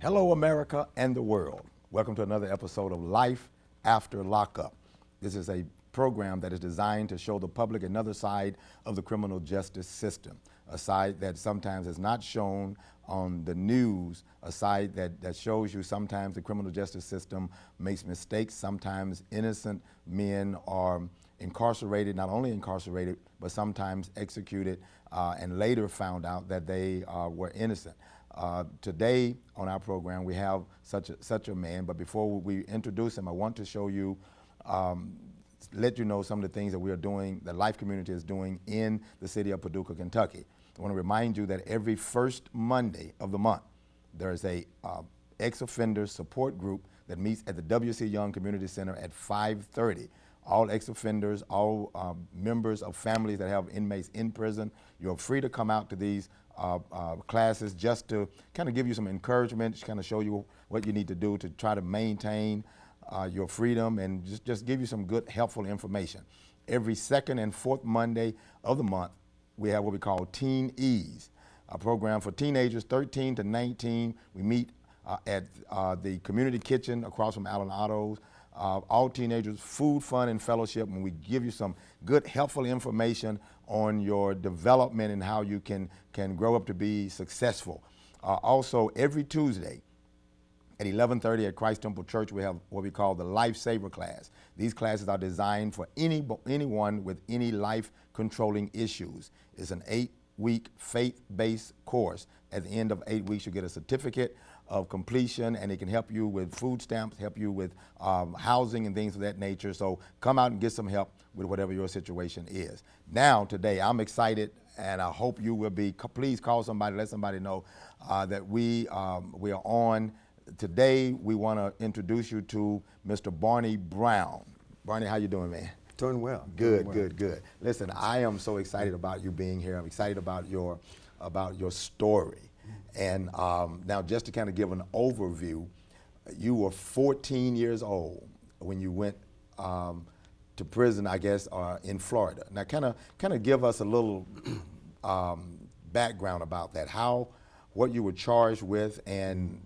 Hello, America and the world. Welcome to another episode of Life After Lockup. This is a program that is designed to show the public another side of the criminal justice system, a side that sometimes is not shown on the news, a side that shows you sometimes the criminal justice system makes mistakes. Sometimes innocent men are incarcerated, not only incarcerated, but sometimes executed and later found out that they were innocent. Today on our program we have such a man, but before we introduce him, I want to show you, let you know some of the things that we are doing, the Life community is doing in the city of Paducah, Kentucky. I want to remind you that every first Monday of the month there is a ex-offender support group that meets at the W.C. Young Community Center at 5:30. All ex-offenders, all members of families that have inmates in prison, you're free to come out to these classes just to kind of give you some encouragement, just kind of show you what you need to do to try to maintain your freedom and just give you some good, helpful information. Every second and fourth Monday of the month, we have what we call Teen Ease, a program for teenagers 13 to 19. We meet at the community kitchen across from Allen Autos. All teenagers, food, fun, and fellowship, and we give you some good, helpful information on your development and how you can grow up to be successful. Also, every Tuesday at 11:30 at Christ Temple Church, we have what we call the Lifesaver class. These classes are designed for anyone with any life-controlling issues. It's an 8-week faith-based course. At the end of 8 weeks, you get a certificate of completion, and it can help you with food stamps, help you with housing and things of that nature. So come out and get some help with whatever your situation is. Now, today, I'm excited, and I hope you will be. Please call somebody, let somebody know that we are on. Today, we want to introduce you to Mr. Barney Brown. Barney, how you doing, man? Doing well. Good, good. Listen, I am so excited about you being here. I'm excited about your story. And now, just to kind of give an overview, you were 14 years old when you went to prison, I guess, in Florida. Now, kind of give us a little background about that. What you were charged with, and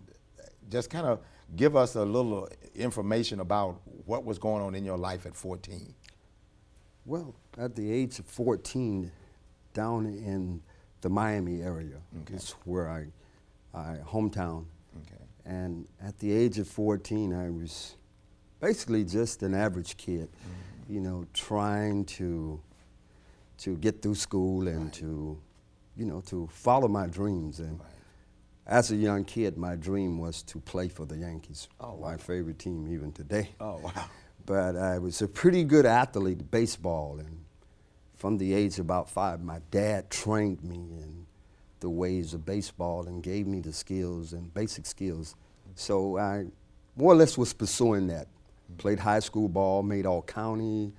just kind of give us a little information about what was going on in your life at 14. Well, at the age of 14, down in the Miami area, Okay. is where I hometown. Okay. And at the age of 14, I was basically just an average kid, you know, trying to get through school and to follow my dreams. And as a young kid, my dream was to play for the Yankees, my favorite team even today. Oh, wow. But I was a pretty good athlete, baseball, and from the age of about 5, my dad trained me in the ways of baseball and gave me the skills and basic skills. So I more or less was pursuing that. Played high school ball, made all county,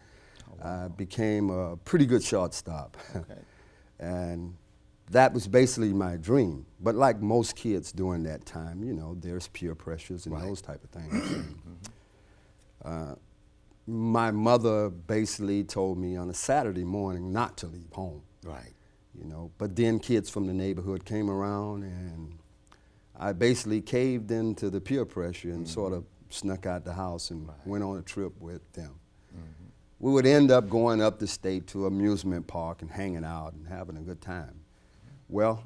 became a pretty good shortstop. Okay. And that was basically my dream. But like most kids during that time, you know, there's peer pressures and those type of things. My mother basically told me on a Saturday morning not to leave home. Right. You know, but then kids from the neighborhood came around, and I basically caved into the peer pressure and sort of snuck out the house and went on a trip with them. We would end up going up the state to amusement park and hanging out and having a good time. Well,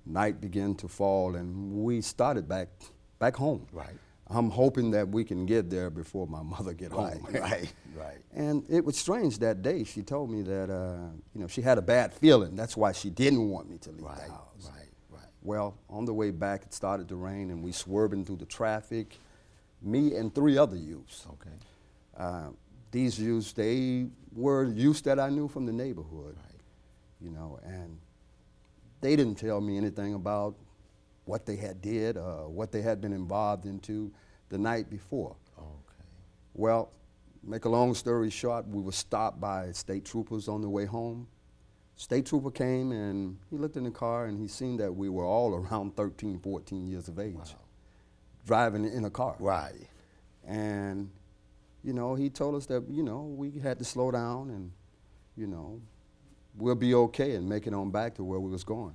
night began to fall, and we started back home. Right. I'm hoping that we can get there before my mother get home. Right. And it was strange that day. She told me that, you know, she had a bad feeling. That's why she didn't want me to leave the house. Right. Well, on the way back, it started to rain, and we swerving through the traffic, me and 3 other youths. Okay. These youths, they were youths that I knew from the neighborhood, you know, and they didn't tell me anything about what they had did, what they had been involved into the night before. Okay. Well, make a long story short, we were stopped by state troopers on the way home. State trooper came, and he looked in the car, and he seen that we were all around 13, 14 years of age, driving in a car. Right. And, you know, he told us that, you know, we had to slow down and, you know, we'll be okay and make it on back to where we was going.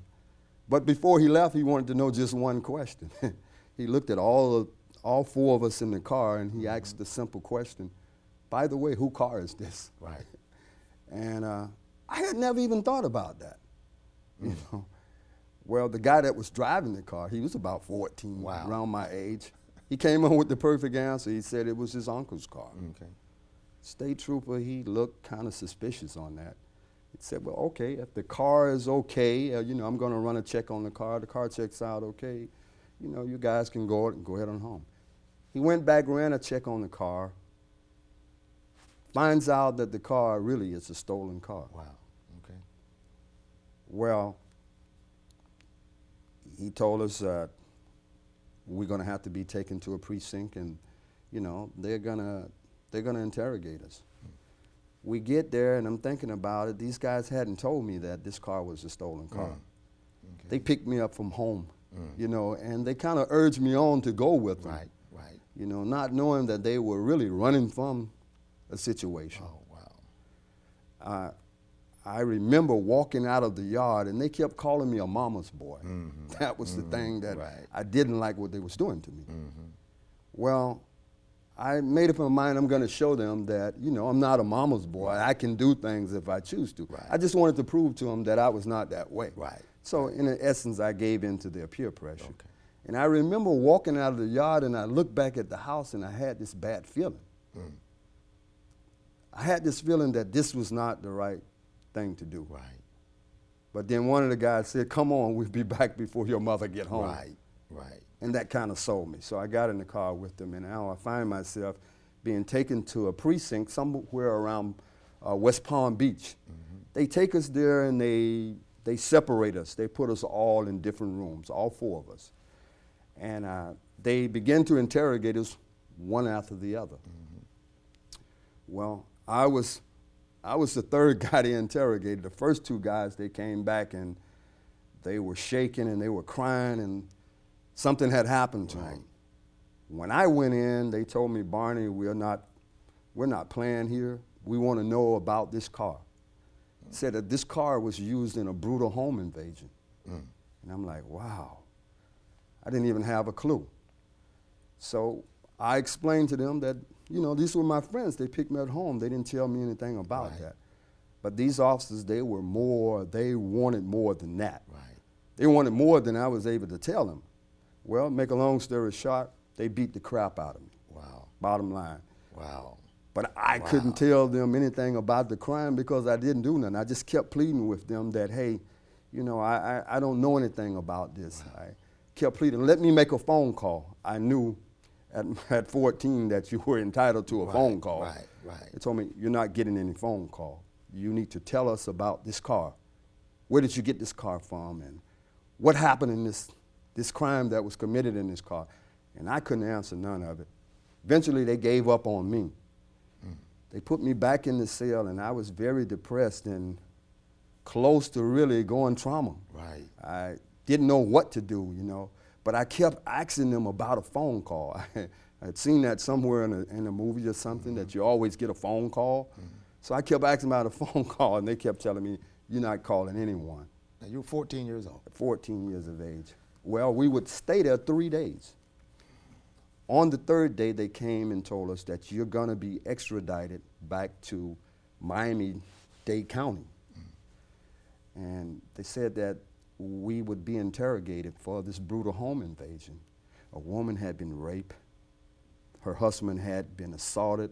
But before he left, he wanted to know just one question. he looked at all four of us in the car, and he asked the simple question, by the way, whose car is this? Right. And I had never even thought about that. You know. Well, the guy that was driving the car, he was about 14, Wow. around my age. He came on with the perfect answer. He said it was his uncle's car. Okay. State trooper, he looked kind of suspicious on that. He said, well, okay, if the car is okay, you know, I'm going to run a check on the car. The car checks out okay. You know, you guys can go ahead on home. He went back, ran a check on the car, finds out that the car really is a stolen car. Wow. Okay. Well, he told us we're going to have to be taken to a precinct, and you know they're gonna interrogate us. We get there, and I'm thinking about it. These guys hadn't told me that this car was a stolen car. Okay. They picked me up from home, you know, and they kind of urged me on to go with them. Right. Right. You know, not knowing that they were really running from a situation. Oh wow. I remember walking out of the yard, and they kept calling me a mama's boy. That was the thing that Right. I didn't like what they was doing to me. Mm-hmm. Well, I made up my mind I'm going to show them that, you know, I'm not a mama's boy. Right. I can do things if I choose to. Right. I just wanted to prove to them that I was not that way. Right. So in essence, I gave in to their peer pressure. Okay. And I remember walking out of the yard, and I looked back at the house, and I had this bad feeling. I had this feeling that this was not the right thing to do. Right. But then one of the guys said, come on, we'll be back before your mother get home. Right. Right. And that kind of sold me. So I got in the car with them, and now I find myself being taken to a precinct somewhere around West Palm Beach. They take us there, and they separate us. They put us all in different rooms, all four of us. And they begin to interrogate us one after the other. Well, I was the third guy they interrogated. The first two guys, they came back, and they were shaking, and they were crying, and something had happened to them. When I went in, they told me, Barney, we're not playing here. We want to know about this car. Said that this car was used in a brutal home invasion. And I'm like, wow. I didn't even have a clue. So I explained to them that, you know, these were my friends. They picked me at home. They didn't tell me anything about that. But these officers, they wanted more than that. Right. They wanted more than I was able to tell them. Well, make a long story short, they beat the crap out of me. Wow. Bottom line. Wow. But I couldn't tell them anything about the crime because I didn't do nothing. I just kept pleading with them that, hey, you know, I don't know anything about this. I kept pleading, let me make a phone call. I knew at 14 that you were entitled to a phone call. Right, right. They told me, you're not getting any phone call. You need to tell us about this car. Where did you get this car from? And what happened in this crime that was committed in this car? And I couldn't answer none of it. Eventually, they gave up on me. They put me back in the cell, and I was very depressed and close to really going trauma. Right. I didn't know what to do, you know, but I kept asking them about a phone call. I had seen that somewhere in a movie or something, that you always get a phone call. So I kept asking about a phone call, and they kept telling me, you're not calling anyone. Now, you were 14 years old. 14 years of age. Well, we would stay there 3 days. On the third day, they came and told us that you're going to be extradited back to Miami-Dade County. And they said that we would be interrogated for this brutal home invasion. A woman had been raped. Her husband had been assaulted.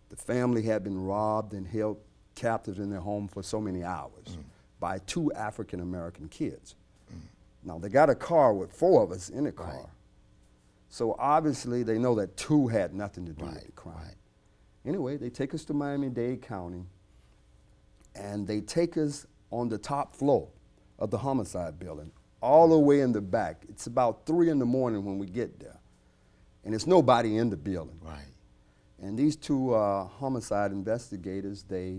The family had been robbed and held captive in their home for so many hours by 2 African-American kids. Now, they got a car with 4 of us in the car. Right. So obviously, they know that 2 had nothing to do with the crime. Right. Anyway, they take us to Miami-Dade County, and they take us on the top floor of the homicide building, all the way in the back. It's about 3 in the morning when we get there, and there's nobody in the building. Right. And these 2 homicide investigators, they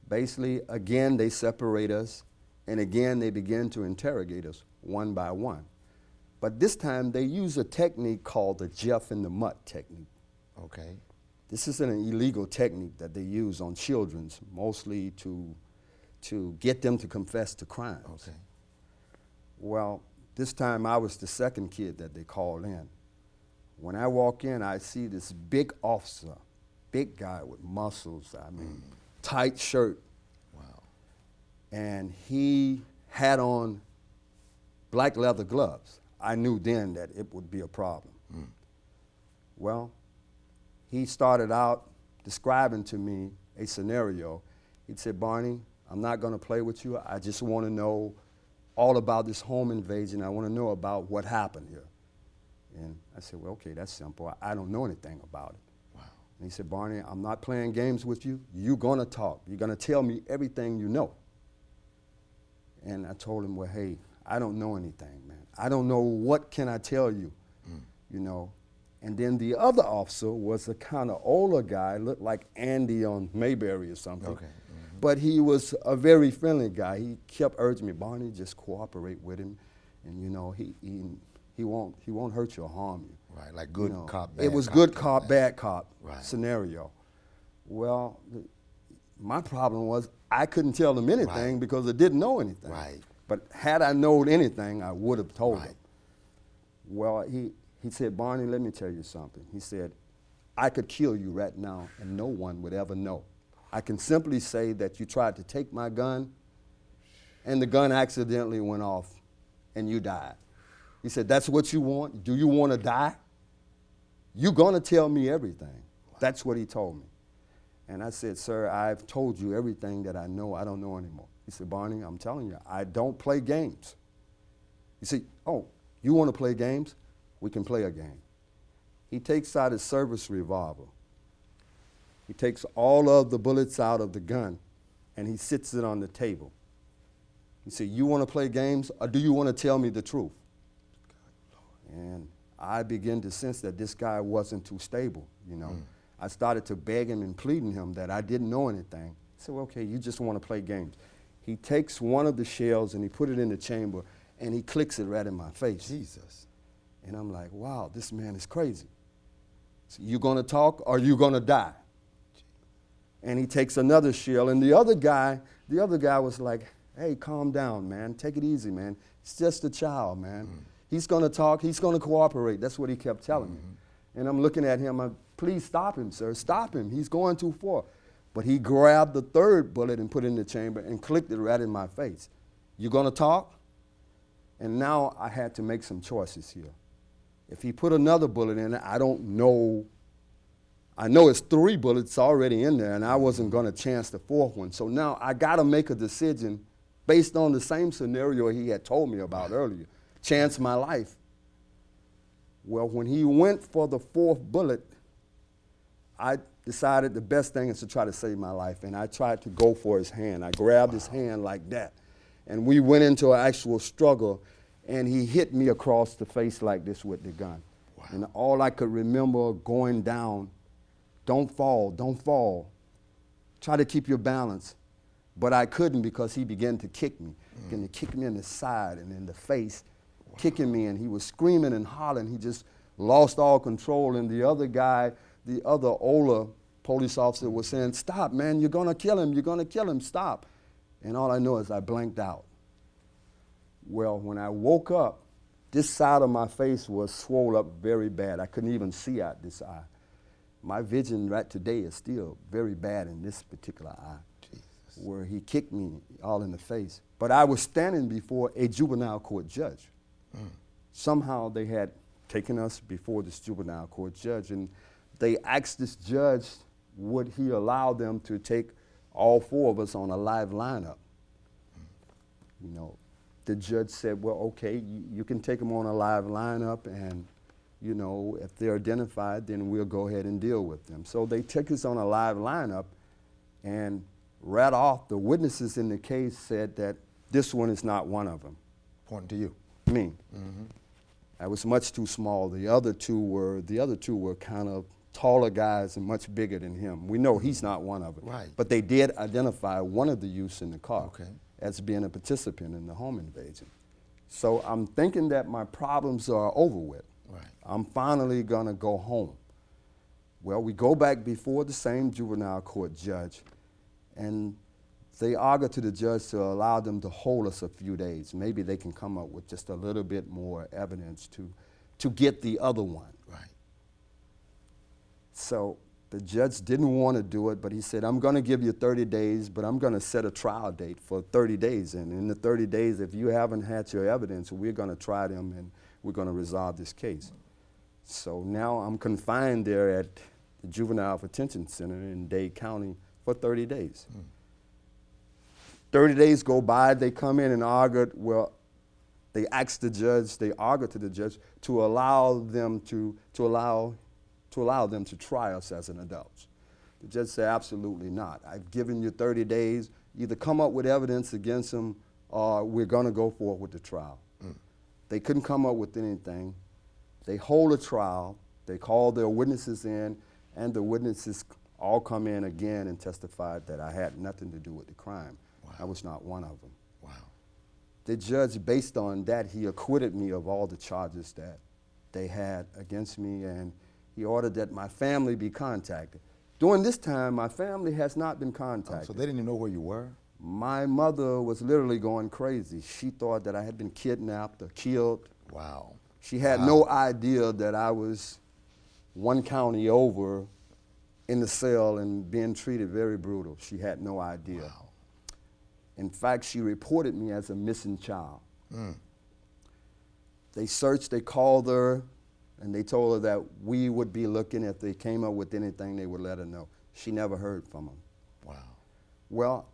basically, again, they separate us, and again, they begin to interrogate us one by one. But this time, they use a technique called the Jeff in the Mutt technique. Okay. This is an illegal technique that they use on children, mostly to get them to confess to crimes. Okay. Well, This time I was the second kid that they called in. When I walk in, I see this big officer, big guy with muscles, tight shirt. Wow. And he had on black leather gloves. I knew then that it would be a problem. Well, he started out describing to me a scenario. He said, Barney, I'm not going to play with you. I just want to know all about this home invasion. I want to know about what happened here. And I said, well, okay, that's simple. I don't know anything about it. Wow. And he said, Barney, I'm not playing games with you. You're going to talk. You're going to tell me everything you know. And I told him, well, hey, I don't know anything, man. I don't know what can I tell you, you know. And then the other officer was a kind of older guy, looked like Andy on Mayberry or something. Okay. But he was a very friendly guy. He kept urging me, Barney, just cooperate with him, and you know he won't hurt you or harm you. Right, like good cop, bad It was cop. good cop, bad cop Right. scenario. Well, my problem was I couldn't tell him anything because I didn't know anything. Right. But had I known anything, I would have told Right. him. Well, he said, Barney, let me tell you something. He said, I could kill you right now and no one would ever know. I can simply say that you tried to take my gun and the gun accidentally went off and you died. He said, that's what you want? Do you want to die? You're going to tell me everything. Wow. That's what he told me. And I said, sir, I've told you everything that I know. I don't know anymore. He said, Barney, I'm telling you, I don't play games. He said, oh, you want to play games? We can play a game. He takes out his service revolver. He takes all of the bullets out of the gun, and he sits it on the table. He said, you want to play games, or do you want to tell me the truth? And I began to sense that this guy wasn't too stable, you know. I started to beg him and pleading him that I didn't know anything. He said, well, okay, you just want to play games. He takes one of the shells and he put it in the chamber and he clicks it right in my face. Jesus. And I'm like, wow, this man is crazy. So you going to talk or you going to die? And he takes another shell and the other guy was like, hey, calm down, man. Take it easy, man. It's just a child, man. He's going to talk. He's going to cooperate. That's what he kept telling me. And I'm looking at him. Please stop him, sir. Stop him. He's going too far. But he grabbed the third bullet and put it in the chamber and clicked it right in my face. You going to talk? And now I had to make some choices here. If he put another bullet in it, I don't know. I know it's 3 bullets already in there, and I wasn't going to chance the 4th one. So now I got to make a decision based on the same scenario he had told me about earlier. Chance my life. Well, when he went for the 4th bullet, I decided the best thing is to try to save my life, and I tried to go for his hand. I grabbed his hand like that, and we went into an actual struggle, and he hit me across the face like this with the gun. Wow. And all I could remember going down, don't fall, don't fall. Try to keep your balance. But I couldn't because he began to kick me. He began to kick me in the side and in the face, kicking me, and he was screaming and hollering. He just lost all control, and the other guy, the other older police officer was saying, stop, man, you're going to kill him, you're going to kill him, stop. And all I know is I blanked out. Well, when I woke up, this side of my face was swollen up very bad. I couldn't even see out this eye. My vision right today is still very bad in this particular eye, Jesus. Where he kicked me all in the face. But I was standing before a juvenile court judge. Somehow they had taken us before this juvenile court judge, and they asked this judge, would he allow them to take all 4 of us on a live lineup? You know, the judge said, well, okay, you can take them on a live lineup, and, you know, if they're identified, then we'll go ahead and deal with them. So they took us on a live lineup, and right off, the witnesses in the case said that this one is not one of them. Pointing to you. Me. I was much too small. The other two were kind of taller guys and much bigger than him. We know he's not one of them. Right. But they did identify one of the youths in the car as being a participant in the home invasion. So I'm thinking that my problems are over with. Right. I'm finally going to go home. Well, we go back before the same juvenile court judge, and They argued to the judge to allow them to hold us a few days. Maybe they can come up with just a little bit more evidence to get the other one. Right. So the judge didn't want to do it, but he said, I'm going to give you 30 days, but I'm going to set a trial date for 30 days. And in the 30 days, if you haven't had your evidence, we're going to try them and we're going to resolve this case. So now I'm confined there at the Juvenile Detention Center in Dade County for 30 days. 30 days go by, they come in and argued, well, they asked the judge, they argued to the judge to allow them to try us as an adults. The judge said, absolutely not. I've given you 30 days, either come up with evidence against them or we're gonna go forward with the trial. They couldn't come up with anything. They hold a trial, they call their witnesses in, and the witnesses all come in again and testified that I had nothing to do with the crime. Wow. I was not one of them. Wow. The judge, based on that, he acquitted me of all the charges that they had against me, and he ordered that my family be contacted. During this time, my family has not been contacted. So they didn't even know where you were? My mother was literally going crazy. She thought that I had been kidnapped or killed. Wow. She had no idea that I was one county over in the cell and being treated very brutal. She had no idea. Wow. In fact, she reported me as a missing child. They searched, they called her, and they told her that we would be looking. If they came up with anything, they would let her know. She never heard from them. Wow. Well,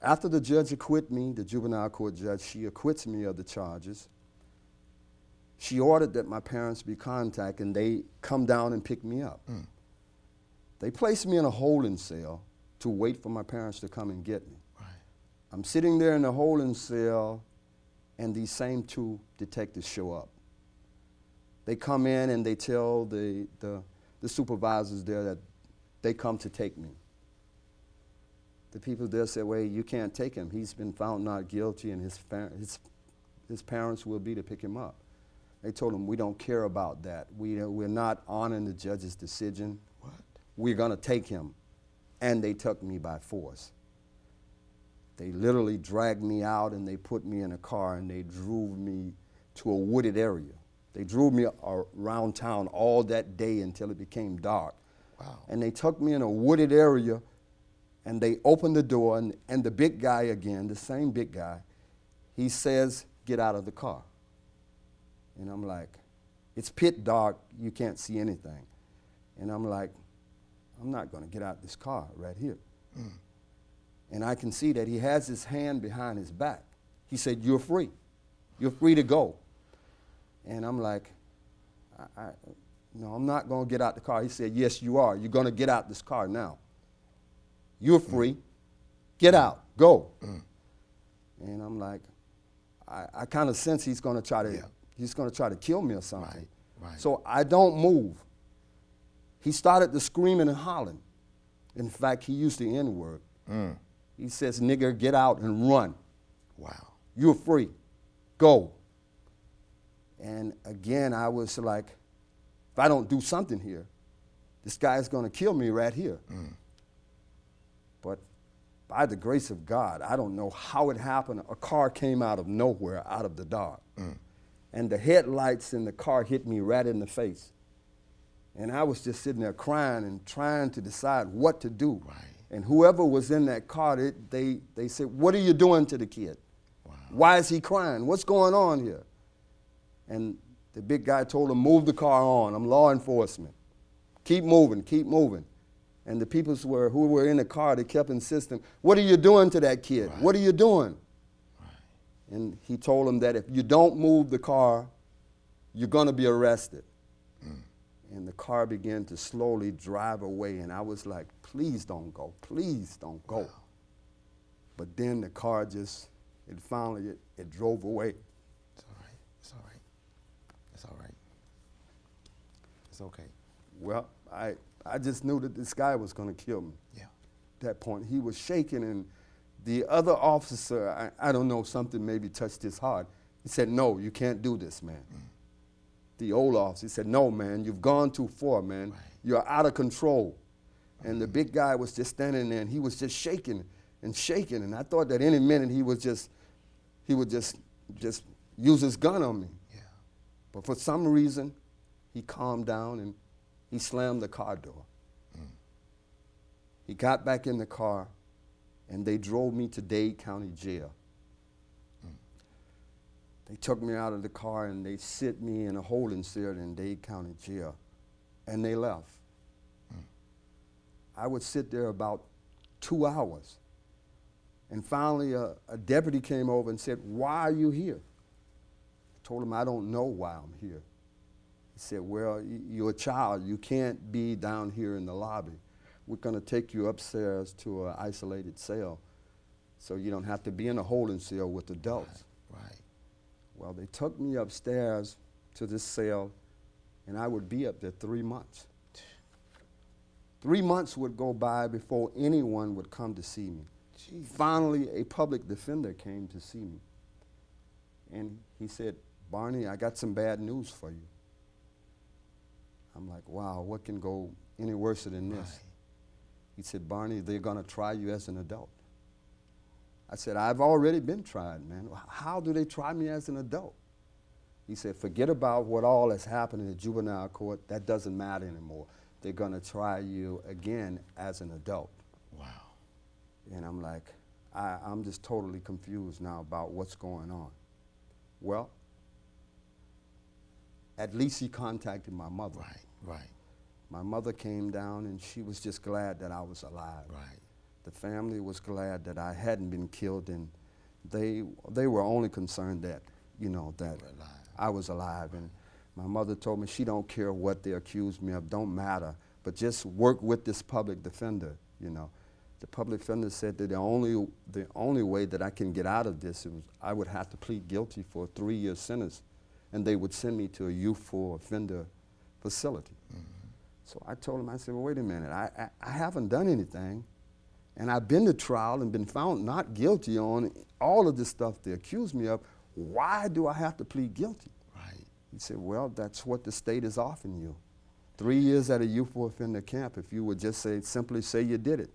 after the judge acquitted me, the juvenile court judge, she acquits me of the charges. She ordered that my parents be contacted and they come down and pick me up. They placed me in a holding cell to wait for my parents to come and get me. Right. I'm sitting there in the holding cell and these same two detectives show up. They come in and they tell the supervisors there that they come to take me. The people there said, well, you can't take him. He's been found not guilty and his parents will be to pick him up. They told him, we don't care about that. We're not honoring the judge's decision. What? We're going to take him. And they took me by force. They literally dragged me out and they put me in a car and they drove me to a wooded area. They drove me around town all that day until it became dark. Wow. And they took me in a wooded area and they opened the door and the big guy again, the same big guy, he says, get out of the car. And I'm like, it's pitch dark, you can't see anything. And I'm like, I'm not gonna get out this car right here. And I can see that he has his hand behind his back. He said, you're free. You're free to go. And I'm like, no, I'm not gonna get out the car. He said, yes, you are. You're gonna get out this car now. You're free. Get out, go. And I'm like, I kind of sense he's gonna try to kill me or something. Right. So I don't move. He started to screaming and hollering. In fact, he used the N-word. He says, nigger, get out and run. Wow. You're free. Go. And again, I was like, if I don't do something here, this guy's gonna kill me right here. But by the grace of God, I don't know how it happened. A car came out of nowhere, out of the dark. And the headlights in the car hit me right in the face. And I was just sitting there crying and trying to decide what to do. Right. And whoever was in that car, they said, what are you doing to the kid? Wow. Why is he crying? What's going on here? And the big guy told him, move the car on. I'm law enforcement. Keep moving, keep moving. And the people who were in the car, they kept insisting, what are you doing to that kid? Right. What are you doing? Right. And he told him that if you don't move the car, you're going to be arrested. And the car began to slowly drive away, and I was like, please don't go, please don't go. Wow. But then the car it drove away. It's all right, it's all right. It's all right. It's okay. Well, I just knew that this guy was going to kill me. Yeah. At that point, he was shaking, and the other officer, I don't know, something maybe touched his heart. He said, no, you can't do this, man. The old officer, he said, no, man, you've gone too far, man. Right. You're out of control. And the big guy was just standing there, and he was just shaking. and shaking, and I thought that any minute he would just use his gun on me. Yeah. But for some reason, he calmed down and he slammed the car door. He got back in the car, and they drove me to Dade County Jail. They took me out of the car, and they sit me in a holding cell in Dade County Jail, and they left. I would sit there about 2 hours, and finally a deputy came over and said, "Why are you here?" I told him, "I don't know why I'm here." He said, "Well, you're a child. You can't be down here in the lobby. We're going to take you upstairs to an isolated cell so you don't have to be in a holding cell with adults." Right. Well, they took me upstairs to this cell, and I would be up there 3 months. 3 months would go by before anyone would come to see me. Jeez. Finally, a public defender came to see me, and he said, "Barney, I got some bad news for you." I'm like, wow, what can go any worse than this? Right. He said, "Barney, they're going to try you as an adult." I said, "I've already been tried, man. How do they try me as an adult?" He said, "Forget about what all has happened in the juvenile court. That doesn't matter anymore. They're going to try you again as an adult." Wow. And I'm like, I'm just totally confused now about what's going on. Well, at least he contacted my mother. Right. Right. My mother came down, and she was just glad that I was alive. Right. The family was glad that I hadn't been killed, and they were only concerned that, that I was alive. And my mother told me she don't care what they accused me of, don't matter, but just work with this public defender, The public defender said that the only way that I can get out of this is I would have to plead guilty for a 3-year sentence, and they would send me to a youthful offender facility. So I told him, I said, "Well, wait a minute, I haven't done anything, and I've been to trial and been found not guilty on all of this stuff they accused me of. Why do I have to plead guilty?" Right. He said, "Well, that's what the state is offering you. 3 years at a youthful offender camp if you would just simply say you did it."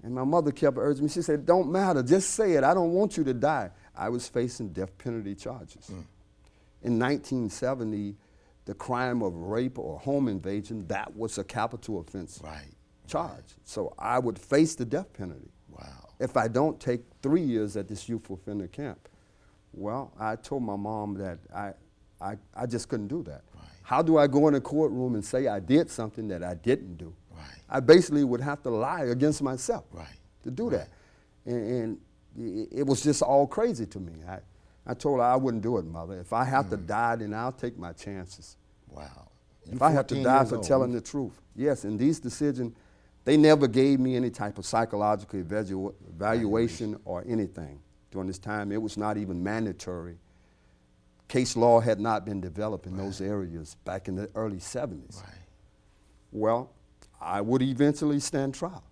And my mother kept urging me. She said, "Don't matter, just say it. I don't want you to die." I was facing death penalty charges. In 1970, the crime of rape or home invasion, that was a capital offense charge. Right. So I would face the death penalty. Wow. If I don't take 3 years at this youthful offender camp. Well, I told my mom that I just couldn't do that. Right. How do I go in a courtroom and say I did something that I didn't do? Right. I basically would have to lie against myself to do Right. that. And it was just all crazy to me. I told her I wouldn't do it, Mother. If I have to die, then I'll take my chances. Wow. If I have to die for telling the truth. Yes, and these decisions, they never gave me any type of psychological evaluation or anything during this time. It was not even mandatory. Case law had not been developed in those areas back in the early 70s. Right. Well, I would eventually stand trial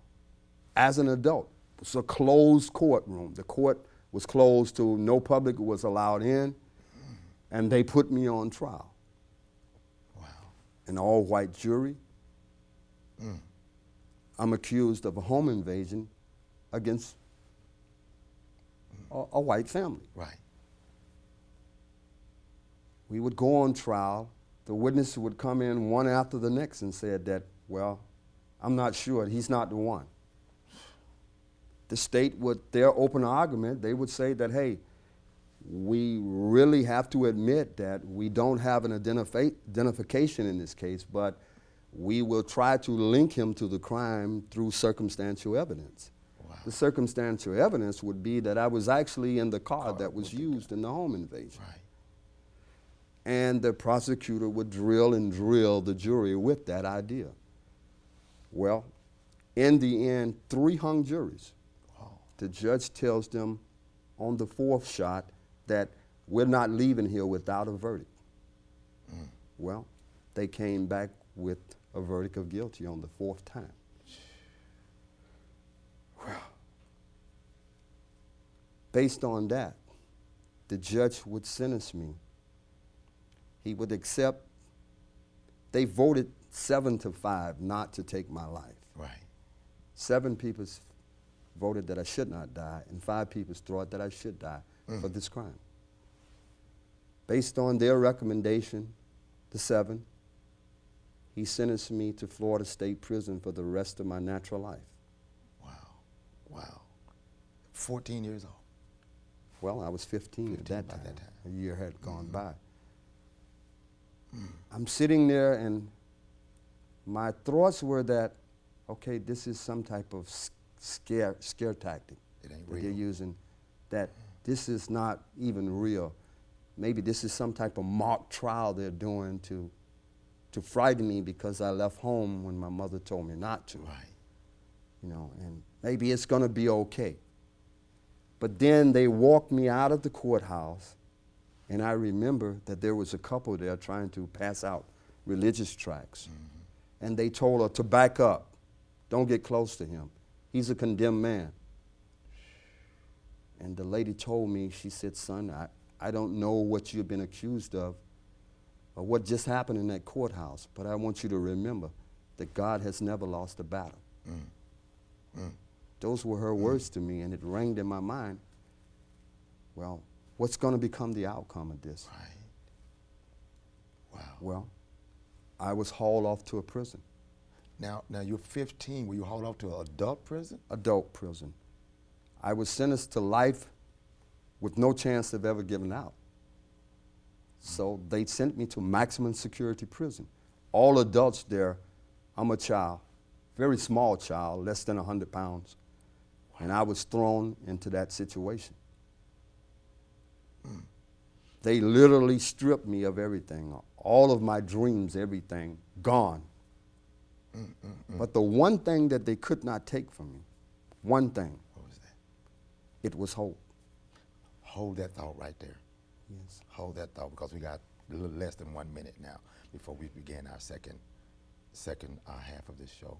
as an adult. It was a closed courtroom. The court was closed to no public was allowed in, and they put me on trial. Wow. An all-white jury. I'm accused of a home invasion against a white family. Right. We would go on trial. The witnesses would come in one after the next and said that, well, I'm not sure. He's not the one. The state would, their open argument, they would say that, hey, we really have to admit that we don't have an identification in this case, but we will try to link him to the crime through circumstantial evidence. Wow. The circumstantial evidence would be that I was actually in the car that was used in the home invasion. Right. And the prosecutor would drill and drill the jury with that idea. Well, in the end, 3 hung juries. Wow. The judge tells them on the 4th shot that we're not leaving here without a verdict. Well, they came back with a verdict of guilty on the 4th time. Well, based on that, the judge would sentence me. He would accept, they voted 7-5 not to take my life. Right. 7 people voted that I should not die, and 5 people thought that I should die for this crime. Based on their recommendation, the 7, he sentenced me to Florida State Prison for the rest of my natural life. Wow. Wow. 14 years old. Well, I was 15 at that by time. that time. A year had gone by. I'm sitting there, and my thoughts were that, okay, this is some type of scare tactic It ain't that real. they're using, that this is not even real. Maybe this is some type of mock trial they're doing to frighten me because I left home when my mother told me not to. Right. You know, and maybe it's going to be okay. But then they walked me out of the courthouse, and I remember that there was a couple there trying to pass out religious tracts. And they told her to back up. Don't get close to him. He's a condemned man. And the lady told me, she said, son, I don't know what you've been accused of or what just happened in that courthouse, but I want you to remember that God has never lost a battle. Those were her words to me, and it rang in my mind, well, what's going to become the outcome of this? Right. Wow. Well, I was hauled off to a prison, Now you're 15. Were you hauled off to an adult prison? adult prison. I was sentenced to life with no chance of ever getting out. So they sent me to maximum security prison. All adults there. I'm a child, very small child, less than 100 pounds. And I was thrown into that situation. They literally stripped me of everything, all of my dreams, everything, gone. But the one thing that they could not take from me, one thing, What was that? it was hope. Hold that thought right there. Yes. Hold that thought, because we got a little less than 1 minute now before we begin our second half of this show.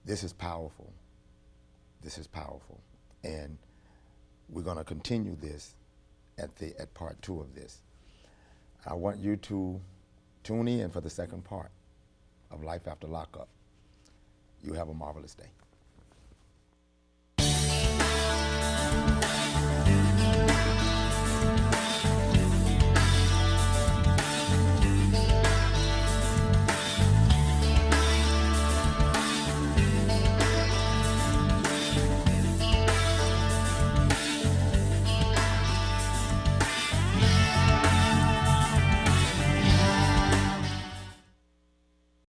This is powerful. This is powerful, and we're going to continue this at part 2 of this. I want you to tune in for the second part of Life After Lockup. You have a marvelous day.